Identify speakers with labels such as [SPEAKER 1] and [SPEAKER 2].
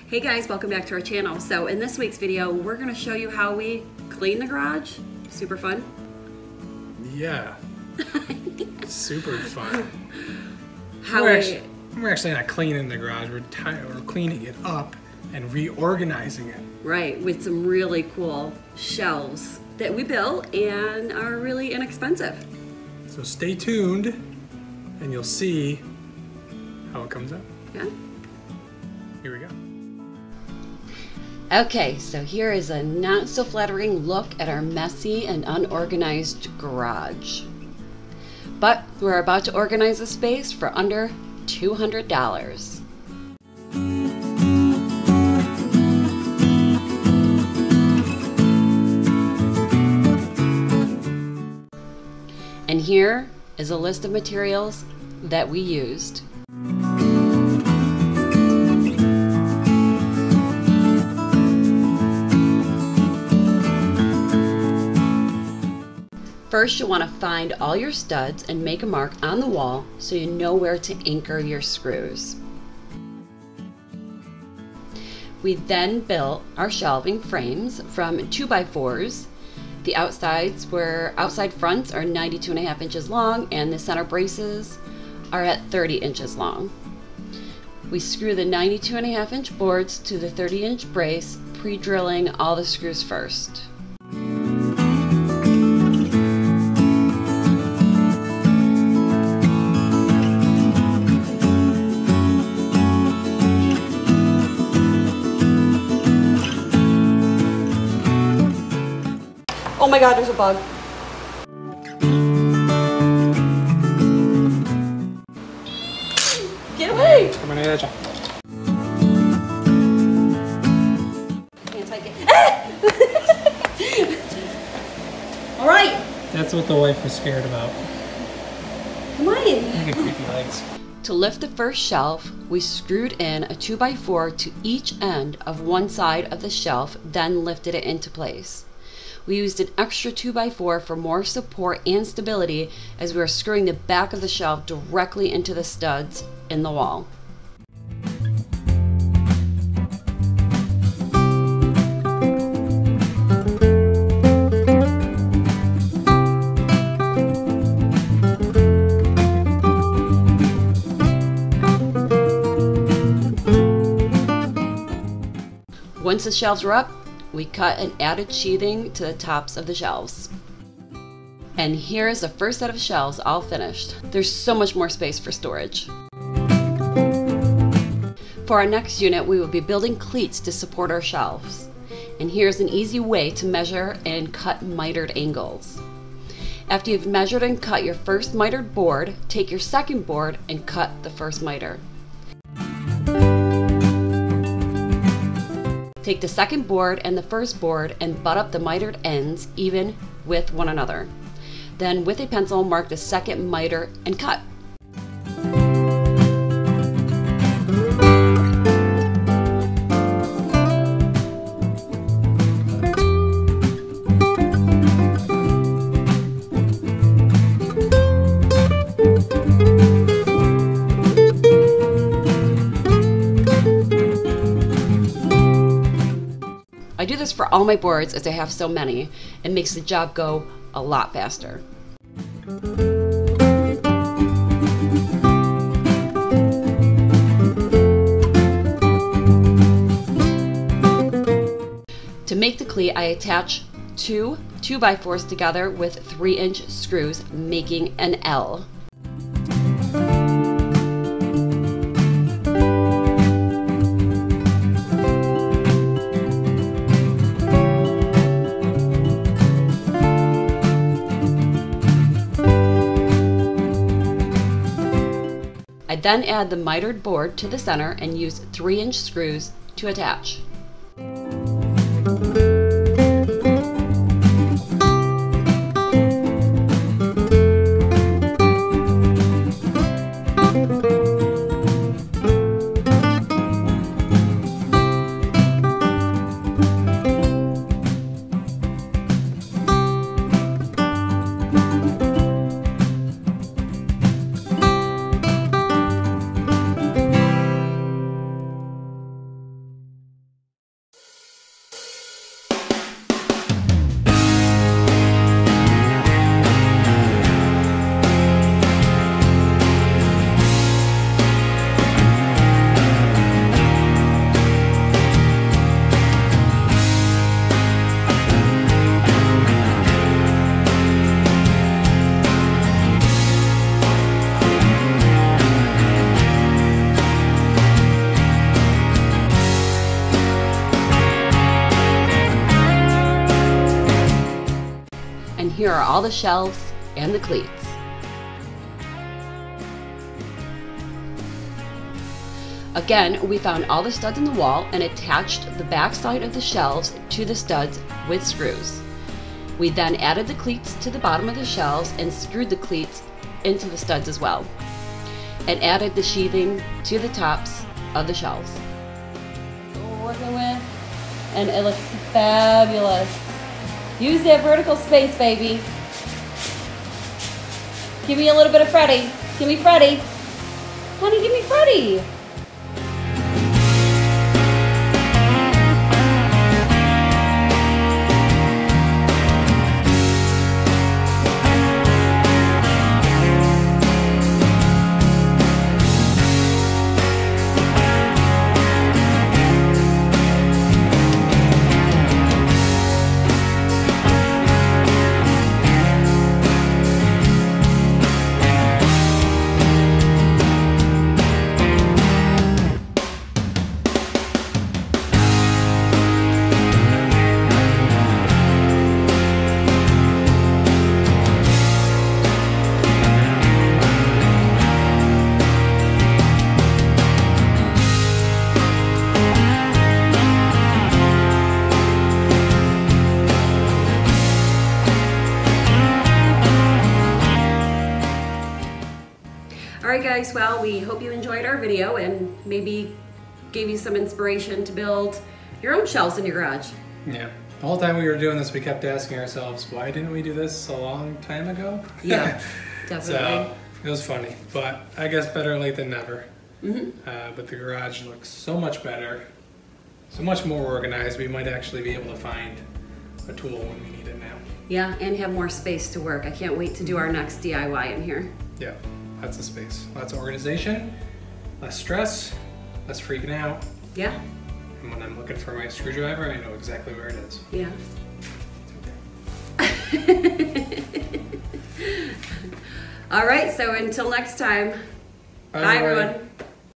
[SPEAKER 1] Hey guys, welcome back to our channel. So in this week's video, we're going to show you how we clean the garage. Super fun.
[SPEAKER 2] Yeah. Super fun. We're actually not cleaning the garage, we're cleaning it up and reorganizing it.
[SPEAKER 1] Right, with some really cool shelves that we built and are really inexpensive.
[SPEAKER 2] So stay tuned and you'll see how it comes out.
[SPEAKER 1] Yeah.
[SPEAKER 2] Here we go.
[SPEAKER 1] Okay, so here is a not so flattering look at our messy and unorganized garage. But we're about to organize the space for under $200. And here is a list of materials that we used. First, you'll want to find all your studs and make a mark on the wall so you know where to anchor your screws. We then built our shelving frames from 2x4s. The outside fronts are 92.5 inches long and the center braces are at 30 inches long. We screw the 92.5 inch boards to the 30 inch brace, pre-drilling all the screws first. Oh my God, there's a bug. Get away!
[SPEAKER 2] Come on, Edge.
[SPEAKER 1] Can't take it. All right.
[SPEAKER 2] That's what the wife was scared about.
[SPEAKER 1] Come on.
[SPEAKER 2] Look at creepy legs.
[SPEAKER 1] To lift the first shelf, we screwed in a 2x4 to each end of one side of the shelf, then lifted it into place. We used an extra 2x4 for more support and stability as we were screwing the back of the shelf directly into the studs in the wall. Once the shelves were up, we cut and added sheathing to the tops of the shelves. And here's the first set of shelves all finished. There's so much more space for storage. For our next unit, we will be building cleats to support our shelves. And here's an easy way to measure and cut mitered angles. After you've measured and cut your first mitered board, take your second board and cut the first miter. Take the second board and the first board and butt up the mitered ends even with one another. Then with a pencil, mark the second miter and cut. I do this for all my boards as I have so many. It makes the job go a lot faster. To make the cleat, I attach two 2x4s together with 3-inch screws, making an L. I then add the mitered board to the center and use 3-inch screws to attach. here are all the shelves and the cleats. Again, we found all the studs in the wall and attached the back side of the shelves to the studs with screws. We then added the cleats to the bottom of the shelves and screwed the cleats into the studs as well, and added the sheathing to the tops of the shelves. So we're working with, and it looks fabulous. Use that vertical space, baby. Give me a little bit of Freddie. Give me Freddie. Honey, give me Freddie. Alright guys, well, we hope you enjoyed our video and maybe gave you some inspiration to build your own shelves in your garage.
[SPEAKER 2] Yeah. The whole time we were doing this, we kept asking ourselves, why didn't we do this a long time ago?
[SPEAKER 1] Yeah, definitely.
[SPEAKER 2] So, it was funny, but I guess better late than never. But the garage looks so much better, so much more organized. We might actually be able to find a tool when we need it now.
[SPEAKER 1] Yeah, and have more space to work. I can't wait to do our next DIY in here.
[SPEAKER 2] Yeah, lots of space, lots of organization, less stress, less freaking out.
[SPEAKER 1] Yeah.
[SPEAKER 2] And when I'm looking for my screwdriver, I know exactly where it is.
[SPEAKER 1] Yeah.
[SPEAKER 2] It's okay.
[SPEAKER 1] All right, so until next time,
[SPEAKER 2] Bye
[SPEAKER 1] bye
[SPEAKER 2] everybody.
[SPEAKER 1] everyone.